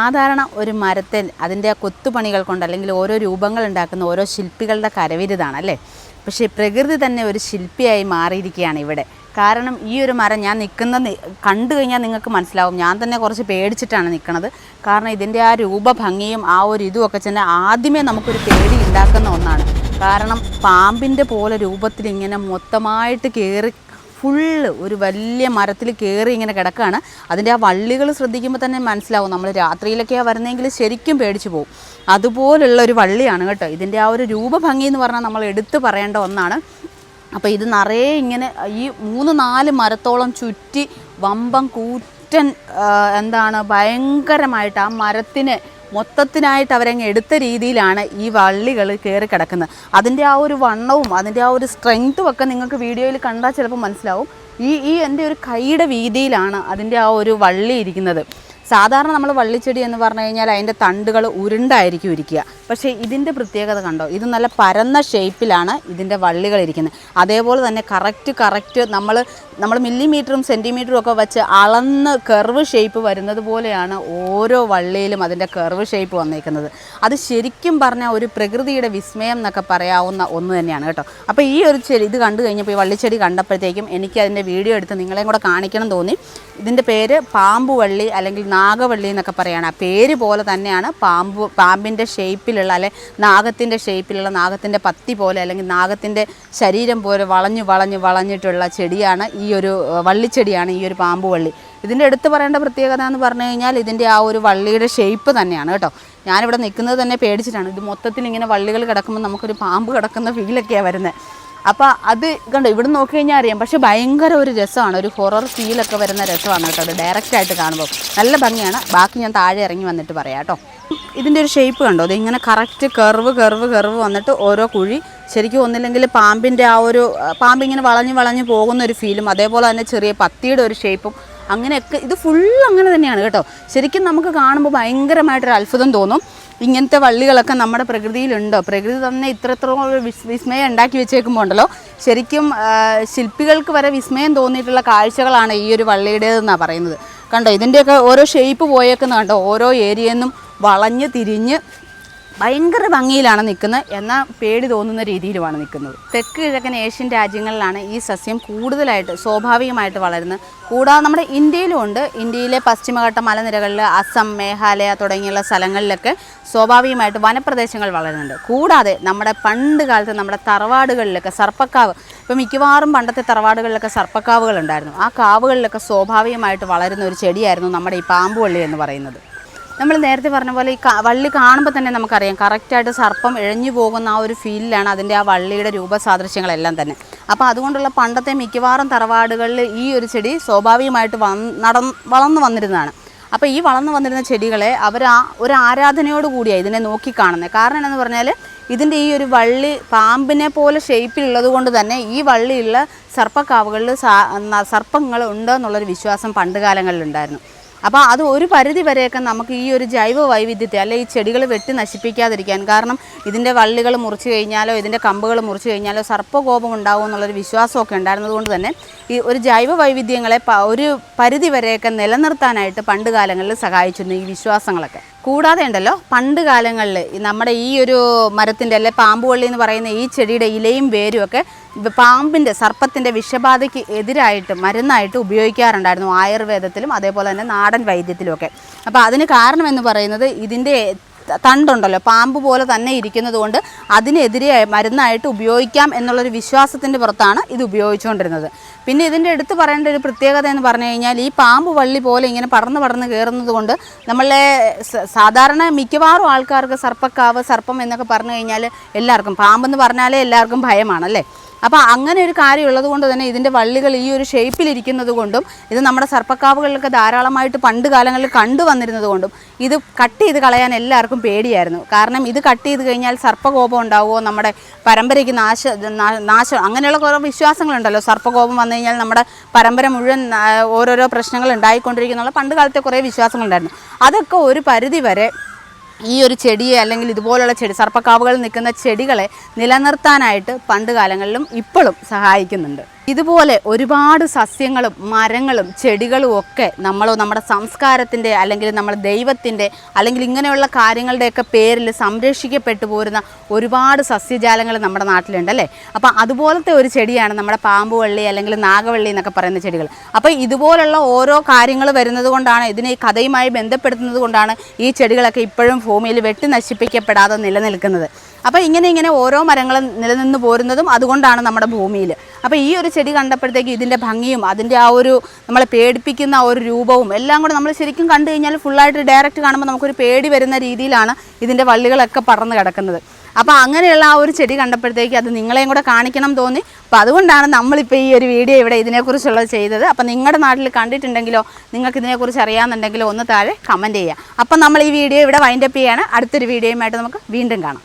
സാധാരണ ഒരു മരത്തിൽ അതിൻ്റെ കൊത്തുപണികൾ കൊണ്ട് അല്ലെങ്കിൽ ഓരോ രൂപങ്ങൾ ഉണ്ടാക്കുന്ന ഓരോ ശില്പികളുടെ കരവിരുതാണ് അല്ലേ. പക്ഷേ പ്രകൃതി തന്നെ ഒരു ശില്പിയായി മാറിയിരിക്കുകയാണ് ഇവിടെ. കാരണം ഈ ഒരു മരം ഞാൻ കണ്ടു കഴിഞ്ഞാൽ നിങ്ങൾക്ക് മനസ്സിലാവും, ഞാൻ തന്നെ കുറച്ച് പേടിച്ചിട്ടാണ് നിൽക്കുന്നത്. കാരണം ഇതിൻ്റെ ആ രൂപഭംഗിയും ആ ഒരു ഇതുമൊക്കെ ചെന്ന് ആദ്യമേ നമുക്കൊരു പേടി ഉണ്ടാക്കുന്ന ഒന്നാണ്. കാരണം പാമ്പിൻ്റെ പോലെ രൂപത്തിൽ ഇങ്ങനെ മൊത്തമായിട്ട് കയറി ഫുള്ള് ഒരു വലിയ മരത്തിൽ കയറി ഇങ്ങനെ കിടക്കുകയാണ്. അതിൻ്റെ ആ വള്ളികൾ ശ്രദ്ധിക്കുമ്പോൾ തന്നെ മനസ്സിലാവും, നമ്മൾ രാത്രിയിലൊക്കെയാണ് വരുന്നതെങ്കിൽ ശരിക്കും പേടിച്ചു പോകും. അതുപോലുള്ള ഒരു വള്ളിയാണ് കേട്ടോ. ഇതിൻ്റെ ആ ഒരു രൂപഭംഗി എന്ന് പറഞ്ഞാൽ നമ്മൾ എടുത്തു പറയേണ്ട ഒന്നാണ്. അപ്പോൾ ഇത് നിറയെ ഇങ്ങനെ ഈ 3-4 മരത്തോളം ചുറ്റി വമ്പം കൂറ്റൻ ഭയങ്കരമായിട്ട് ആ മരത്തിന് മൊത്തത്തിനായിട്ട് അവരങ്ങ് എടുത്ത രീതിയിലാണ് ഈ വള്ളികൾ കയറി കിടക്കുന്നത്. അതിൻ്റെ ആ ഒരു വണ്ണവും അതിൻ്റെ ആ ഒരു സ്ട്രെങ്ത്തും ഒക്കെ നിങ്ങൾക്ക് വീഡിയോയിൽ കണ്ടാൽ ചിലപ്പോൾ മനസ്സിലാവും. ഈ എൻ്റെ ഒരു കൈയുടെ വീതിയിലാണ് അതിൻ്റെ ആ ഒരു വള്ളി ഇരിക്കുന്നത്. സാധാരണ നമ്മൾ വള്ളിച്ചെടി എന്ന് പറഞ്ഞു കഴിഞ്ഞാൽ അതിൻ്റെ തണ്ടുകൾ ഉരുണ്ടായിരിക്കും ഇരിക്കുക. പക്ഷേ ഇതിൻ്റെ പ്രത്യേകത കണ്ടോ, ഇത് നല്ല പരന്ന ഷേപ്പിലാണ് ഇതിൻ്റെ വള്ളികൾ ഇരിക്കുന്നത്. അതേപോലെ തന്നെ കറക്റ്റ് നമ്മൾ മില്ലിമീറ്ററും സെൻറ്റിമീറ്ററും ഒക്കെ വെച്ച് അളന്ന് കർവ് ഷേപ്പ് വരുന്നത് പോലെയാണ് ഓരോ വള്ളിയിലും അതിൻ്റെ കർവ് ഷേപ്പ് വന്നേക്കുന്നത്. അത് ശരിക്കും പറഞ്ഞാൽ ഒരു പ്രകൃതിയുടെ വിസ്മയം എന്നൊക്കെ പറയാവുന്ന ഒന്ന് തന്നെയാണ് കേട്ടോ. അപ്പോൾ ഈ ഒരു ചെടി ഇത് കണ്ടു കഴിഞ്ഞപ്പോൾ ഈ വള്ളിച്ചെടി കണ്ടപ്പോഴത്തേക്കും എനിക്ക് അതിൻ്റെ വീഡിയോ എടുത്ത് നിങ്ങളെയും കൂടെ കാണിക്കണം തോന്നി. ഇതിൻ്റെ പേര് പാമ്പുവള്ളി അല്ലെങ്കിൽ നാഗവള്ളി എന്നൊക്കെ പറയുകയാണ്. ആ പേര് പോലെ തന്നെയാണ് പാമ്പിൻ്റെ ഷേപ്പിലുള്ള അല്ലെ നാഗത്തിൻ്റെ ഷേപ്പിലുള്ള നാഗത്തിൻ്റെ പത്തി പോലെ അല്ലെങ്കിൽ നാഗത്തിൻ്റെ ശരീരം പോലെ വളഞ്ഞിട്ടുള്ള ചെടിയാണ് ഈ ഒരു വള്ളിച്ചെടിയാണ് ഈ ഒരു പാമ്പുവള്ളി. ഇതിൻ്റെ എടുത്ത് പറയേണ്ട പ്രത്യേകത എന്ന് പറഞ്ഞു കഴിഞ്ഞാൽ ഇതിൻ്റെ ആ ഒരു വള്ളിയുടെ ഷേപ്പ് തന്നെയാണ് കേട്ടോ. ഞാനിവിടെ നിൽക്കുന്നത് തന്നെ പേടിച്ചിട്ടാണ്. ഇത് മൊത്തത്തിൽ ഇങ്ങനെ വള്ളികൾ കിടക്കുമ്പോൾ നമുക്കൊരു പാമ്പ് കിടക്കുന്ന ഫീലൊക്കെയാണ് വരുന്നത്. അപ്പോൾ അത് കണ്ടോ, ഇവിടെ നോക്കി കഴിഞ്ഞാൽ അറിയാം. പക്ഷേ ഭയങ്കര ഒരു രസമാണ്, ഒരു ഹൊറർ ഫീലൊക്കെ വരുന്ന രസമാണ് കേട്ടോ അത് ഡയറക്റ്റായിട്ട് കാണുമ്പോൾ. നല്ല ഭംഗിയാണ്. ബാക്കി ഞാൻ താഴെ ഇറങ്ങി വന്നിട്ട് പറയാം കേട്ടോ. ഇതിൻ്റെ ഒരു ഷേപ്പ് കണ്ടോ, അത് ഇങ്ങനെ കറക്റ്റ് കർവ് വന്നിട്ട് ഓരോ കുഴി ശരിക്കും ഒന്നില്ലെങ്കിൽ പാമ്പിൻ്റെ ആ ഒരു പാമ്പിങ്ങനെ വളഞ്ഞു പോകുന്ന ഒരു ഫീലും അതേപോലെ തന്നെ ചെറിയ പത്തിയുടെ ഒരു ഷേപ്പും അങ്ങനെയൊക്കെ ഇത് അങ്ങനെ തന്നെയാണ് കേട്ടോ. ശരിക്കും നമുക്ക് കാണുമ്പോൾ ഭയങ്കരമായിട്ടൊരു അത്ഭുതം തോന്നും. ഇങ്ങനത്തെ വള്ളികളൊക്കെ നമ്മുടെ പ്രകൃതിയിലുണ്ടോ? പ്രകൃതി തന്നെ ഇത്രത്തോളം വിസ്മയം ഉണ്ടാക്കി വെച്ചേക്കുമ്പോൾ ഉണ്ടല്ലോ, ശരിക്കും ശില്പികൾക്ക് വരെ വിസ്മയം തോന്നിയിട്ടുള്ള കാഴ്ചകളാണ് ഈ ഒരു വള്ളിയുടേതെന്നാണ് പറയുന്നത്. കണ്ടോ, ഇതിൻ്റെയൊക്കെ ഓരോ ഷേപ്പ് പോയേക്കുന്ന കണ്ടോ, ഓരോ ഏരിയയിൽ നിന്നും വളഞ്ഞ് തിരിഞ്ഞ് ഭയങ്കര ഭംഗിയിലാണ് നിൽക്കുന്നത്. എന്നാൽ പേടി തോന്നുന്ന രീതിയിലുമാണ് നിൽക്കുന്നത്. തെക്ക് കിഴക്കൻ ഏഷ്യൻ രാജ്യങ്ങളിലാണ് ഈ സസ്യം കൂടുതലായിട്ട് സ്വാഭാവികമായിട്ട് വളരുന്നത്. കൂടാതെ നമ്മുടെ ഇന്ത്യയിലും ഉണ്ട്. ഇന്ത്യയിലെ പശ്ചിമഘട്ട മലനിരകളിൽ അസം, മേഘാലയ തുടങ്ങിയുള്ള സ്ഥലങ്ങളിലൊക്കെ സ്വാഭാവികമായിട്ട് വനപ്രദേശങ്ങൾ വളരുന്നുണ്ട്. കൂടാതെ നമ്മുടെ പണ്ട് കാലത്ത് നമ്മുടെ തറവാടുകളിലൊക്കെ സർപ്പക്കാവ്, ഇപ്പോൾ മിക്കവാറും പണ്ടത്തെ തറവാടുകളിലൊക്കെ സർപ്പക്കാവുകൾ ഉണ്ടായിരുന്നു. ആ കാവുകളിലൊക്കെ സ്വാഭാവികമായിട്ട് വളരുന്ന ഒരു ചെടിയായിരുന്നു നമ്മുടെ ഈ പാമ്പുവള്ളി എന്ന് പറയുന്നത്. നമ്മൾ നേരത്തെ പറഞ്ഞ പോലെ ഈ വള്ളി കാണുമ്പോൾ തന്നെ നമുക്കറിയാം കറക്റ്റായിട്ട് സർപ്പം ഇഴഞ്ഞു പോകുന്ന ആ ഒരു ഫീലിലാണ് അതിൻ്റെ ആ വള്ളിയുടെ രൂപസാദൃശ്യങ്ങളെല്ലാം തന്നെ. അപ്പോൾ അതുകൊണ്ടുള്ള പണ്ടത്തെ മിക്കവാറും തറവാടുകളിൽ ഈ ഒരു ചെടി സ്വാഭാവികമായിട്ട് വളർന്നു വന്നിരുന്നതാണ്. അപ്പോൾ ഈ വളർന്നു വന്നിരുന്ന ചെടികളെ അവർ ഒരു ആരാധനയോടുകൂടിയാണ് ഇതിനെ നോക്കിക്കാണുന്നത്. കാരണം എന്താണെന്ന് പറഞ്ഞാൽ ഇതിൻ്റെ ഈ ഒരു വള്ളി പാമ്പിനെ പോലെ ഷേപ്പിലുള്ളത് കൊണ്ട് തന്നെ ഈ വള്ളിയുള്ള സർപ്പക്കാവുകളിൽ സർപ്പങ്ങൾ ഉണ്ട് എന്നുള്ളൊരു വിശ്വാസം പണ്ട് കാലങ്ങളിലുണ്ടായിരുന്നു. അപ്പോൾ അത് ഒരു പരിധി വരെയൊക്കെ നമുക്ക് ഈ ഒരു ജൈവ വൈവിധ്യത്തെ അല്ലെ ഈ ചെടികൾ വെട്ടി നശിപ്പിക്കാതിരിക്കാൻ, കാരണം ഇതിൻ്റെ വള്ളികൾ മുറിച്ച് കഴിഞ്ഞാലോ ഇതിൻ്റെ കമ്പുകൾ മുറിച്ച് കഴിഞ്ഞാലോ സർപ്പകോപം ഉണ്ടാകും എന്നുള്ളൊരു വിശ്വാസമൊക്കെ ഉണ്ടായിരുന്നത് കൊണ്ട് തന്നെ ഈ ഒരു ജൈവ വൈവിധ്യങ്ങളെ ഒരു പരിധി വരെയൊക്കെ നിലനിർത്താനായിട്ട് പണ്ട് കാലങ്ങളിൽ സഹായിച്ചിരുന്നു ഈ വിശ്വാസങ്ങളൊക്കെ. കൂടാതെ ഉണ്ടല്ലോ പണ്ട് കാലങ്ങളിൽ നമ്മുടെ ഈ ഒരു മരത്തിൻ്റെ അല്ലെ പാമ്പുവള്ളി എന്ന് പറയുന്ന ഈ ചെടിയുടെ ഇലയും വേരും ഒക്കെ സർപ്പത്തിൻ്റെ വിഷബാധയ്ക്ക് എതിരായിട്ട് മരുന്നായിട്ട് ഉപയോഗിക്കാറുണ്ടായിരുന്നു ആയുർവേദത്തിലും അതേപോലെ തന്നെ നാടൻ വൈദ്യത്തിലുമൊക്കെ. അപ്പോൾ അതിന് കാരണം എന്ന് പറയുന്നത് ഇതിൻ്റെ തണ്ടുണ്ടല്ലോ പാമ്പ് പോലെ തന്നെ ഇരിക്കുന്നത് കൊണ്ട് അതിനെതിരെ മരുന്നായിട്ട് ഉപയോഗിക്കാം എന്നുള്ളൊരു വിശ്വാസത്തിൻ്റെ പുറത്താണ് ഇത് ഉപയോഗിച്ചുകൊണ്ടിരുന്നത്. പിന്നെ ഇതിൻ്റെ എടുത്ത് പറയേണ്ട ഒരു പ്രത്യേകത എന്ന് പറഞ്ഞു കഴിഞ്ഞാൽ ഈ പാമ്പ് വള്ളി പോലെ ഇങ്ങനെ പടർന്ന് കയറുന്നത് കൊണ്ട് നമ്മളെ സാധാരണ മിക്കവാറും ആൾക്കാർക്ക് സർപ്പക്കാവ് സർപ്പം എന്നൊക്കെ പറഞ്ഞു കഴിഞ്ഞാൽ എല്ലാവർക്കും പാമ്പെന്ന് പറഞ്ഞാലേ എല്ലാവർക്കും ഭയമാണല്ലേ. അപ്പോൾ അങ്ങനെ ഒരു കാര്യം ഉള്ളത് കൊണ്ട് തന്നെ ഇതിൻ്റെ വള്ളികൾ ഈ ഒരു ഷേപ്പിലിരിക്കുന്നത് കൊണ്ടും ഇത് നമ്മുടെ സർപ്പക്കാവുകളിലൊക്കെ ധാരാളമായിട്ട് പണ്ട് കാലങ്ങളിൽ കണ്ടുവന്നിരുന്നത് കൊണ്ടും ഇത് കട്ട് ചെയ്ത് കളയാൻ എല്ലാവർക്കും പേടിയായിരുന്നു. കാരണം ഇത് കട്ട് ചെയ്ത് കഴിഞ്ഞാൽ സർപ്പകോപം ഉണ്ടാവുമോ, നമ്മുടെ പരമ്പരയ്ക്ക് നാശം അങ്ങനെയുള്ള കുറേ വിശ്വാസങ്ങളുണ്ടല്ലോ. സർപ്പകോപം വന്നു കഴിഞ്ഞാൽ നമ്മുടെ പരമ്പര മുഴുവൻ ഓരോരോ പ്രശ്നങ്ങൾ ഉണ്ടായിക്കൊണ്ടിരിക്കുന്നുള്ള പണ്ട് കാലത്തെ കുറേ വിശ്വാസങ്ങളുണ്ടായിരുന്നു. അതൊക്കെ ഒരു പരിധി വരെ ഈ ഒരു ചെടിയെ അല്ലെങ്കിൽ ഇതുപോലുള്ള ചെടി സർപ്പക്കാവുകളിൽ നിൽക്കുന്ന ചെടികളെ നിലനിർത്താനായിട്ട് പണ്ട് കാലങ്ങളിലും ഇപ്പോഴും സഹായിക്കുന്നുണ്ട്. ഇതുപോലെ ഒരുപാട് സസ്യങ്ങളും മരങ്ങളും ചെടികളും ഒക്കെ നമ്മുടെ സംസ്കാരത്തിൻ്റെ അല്ലെങ്കിൽ നമ്മുടെ ദൈവത്തിൻ്റെ അല്ലെങ്കിൽ ഇങ്ങനെയുള്ള കാര്യങ്ങളുടെയൊക്കെ പേരിൽ സംരക്ഷിക്കപ്പെട്ടു പോരുന്ന ഒരുപാട് സസ്യജാലങ്ങൾ നമ്മുടെ നാട്ടിലുണ്ട് അല്ലേ. അപ്പോൾ അതുപോലത്തെ ഒരു ചെടിയാണ് നമ്മുടെ പാമ്പുവള്ളി അല്ലെങ്കിൽ നാഗവള്ളി എന്നൊക്കെ പറയുന്ന ചെടികൾ. അപ്പോൾ ഇതുപോലുള്ള ഓരോ കാര്യങ്ങൾ വരുന്നത് കൊണ്ടാണ്, ഇതിനെ ഈ കഥയുമായി ബന്ധപ്പെടുത്തുന്നത് കൊണ്ടാണ് ഈ ചെടികളൊക്കെ ഇപ്പോഴും ഭൂമിയിൽ വെട്ടി നശിപ്പിക്കപ്പെടാതെ നിലനിൽക്കുന്നത്. അപ്പോൾ ഇങ്ങനെ ഓരോ മരങ്ങളും നിലനിന്ന് പോരുന്നതും അതുകൊണ്ടാണ് നമ്മുടെ ഭൂമിയിൽ. അപ്പോൾ ഈ ഒരു ചെടി കണ്ടപ്പോഴത്തേക്ക് ഇതിൻ്റെ ഭംഗിയും അതിൻ്റെ ആ ഒരു നമ്മളെ പേടിപ്പിക്കുന്ന ആ ഒരു രൂപവും എല്ലാം കൂടെ നമ്മൾ ശരിക്കും കണ്ടു കഴിഞ്ഞാൽ ഫുള്ളായിട്ട് ഡയറക്റ്റ് കാണുമ്പോൾ നമുക്കൊരു പേടി വരുന്ന രീതിയിലാണ് ഇതിൻ്റെ വള്ളികളൊക്കെ പടർന്ന് കിടക്കുന്നത്. അപ്പോൾ അങ്ങനെയുള്ള ആ ഒരു ചെടി കണ്ടപ്പോഴത്തേക്ക് അത് നിങ്ങളെയും കൂടെ കാണിക്കണം തോന്നി. അപ്പോൾ അതുകൊണ്ടാണ് നമ്മളിപ്പോൾ ഈ ഒരു വീഡിയോ ഇവിടെ ഇതിനെക്കുറിച്ചുള്ളത് ചെയ്തത്. അപ്പോൾ നിങ്ങളുടെ നാട്ടിൽ കണ്ടിട്ടുണ്ടെങ്കിലോ നിങ്ങൾക്ക് ഇതിനെക്കുറിച്ച് അറിയാമെന്നുണ്ടെങ്കിലോ ഒന്ന് താഴെ കമൻറ്റ് ചെയ്യുക. അപ്പം നമ്മൾ ഈ വീഡിയോ ഇവിടെ വൈൻഡപ്പ് ചെയ്യുകയാണ്. അടുത്തൊരു വീഡിയോയുമായിട്ട് നമുക്ക് വീണ്ടും കാണാം.